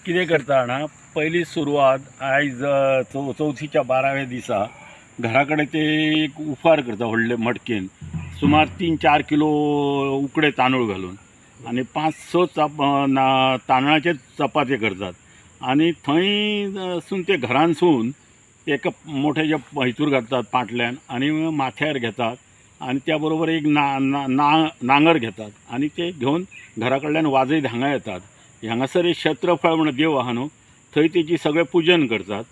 कितें करता जाणा, पयली सुरवात आयज चवथीच्या 12व्या दिसा घरा कडेन ते एक उफार करता व्हडले मडकेन सुमार 3-4 किलो उकडे तांदूळ घालून आनी 5-6 तांदळाचे चपाती करतात आनी थंय सून ते घरानसून एका मोठ्याच्या हितूर घालतात पाटल्यान आनी माथ्यार घेतात आनी त्या बरोबर एक नांगर घेतात आनी ते घेवन घरा कडल्यान वाजयत हांगा येतात. हांगासर एक क्षेत्रफळ म्हणून देव आहा न्हू, थंय तेची सगळें पुजन करतात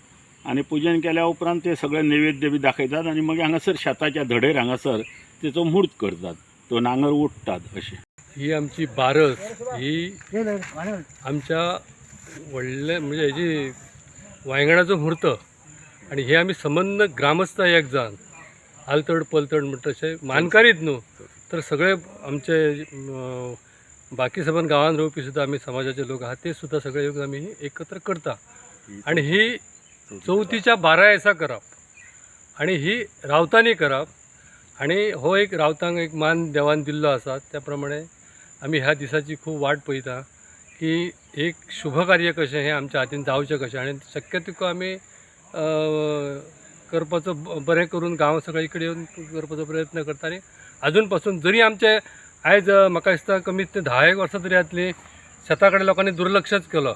आनी पुजन केल्या उपरांत ते सगळे नैवेद्य बी दाखयतात आनी मागीर हांगासर शेताच्या धडेर हांगासर तेचो मूर्त करतात, तो नांगर ओडटात अशें. ही आमची बारस ही आमच्या व्हडले म्हणजे हेजी वांयगणाचो म्हूर्त आनी हे आमी संबंद ग्रामस्थ एक जावन आलतड पलतड म्हणटा तशें मानकारीत न्हू तर सगळे आमचे बाकी सबंद गांवांत रावपी सुद्दां आमी समाजाचे लोक आहात ते सुद्दां सगळे येवन आमी एकत्र करता आनी ही चवथीच्या 12 दिसा करप आनी ही रावतांनी करप आनी हो एक रावतांक एक मान देवान दिल्लो आसा. त्या प्रमाणे आमी ह्या दिसाची खूब वाट पळयता की एक शुभ कार्य कशें हें आमच्या हातीन जावचें कशें आनी शक्य तितको आमी करपाचो बरें करून गांव सगळे कडेन येवन करपाचो प्रयत्न करता. आनी आजून पासून जरी आमचे आयज म्हाका दिसता कमीत ते 10 वर्सां तरी जातलीं शेता कडेन लोकांनी दुर्लक्षच केलो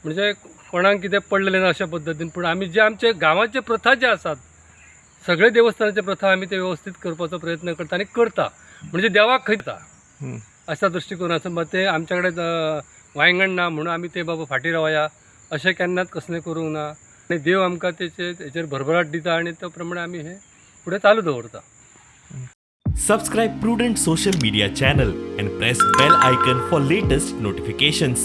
म्हणजे कोणाक कितें पडलेलें ना अशा पद्दतीन. पूण आमी जे आमचे गांवाचे प्रथा जे आसात सगळे देवस्थानाचे प्रथा आमी ते वेवस्थीत करपाचो प्रयत्न करता आनी करता म्हणजे देवाक खयता अशा दृश्टिकोनासून ते आमच्या कडेन वांयगण ना म्हणून आमी ते बाबा फाटीं रावया अशें केन्नाच कसलें करूंक ना आनी देव आमकां तेचेर भरभराट दिता आनी त्या प्रमाणे आमी हें फुडें चालू दवरता. Subscribe Prudent social media channel and press bell icon for latest notifications.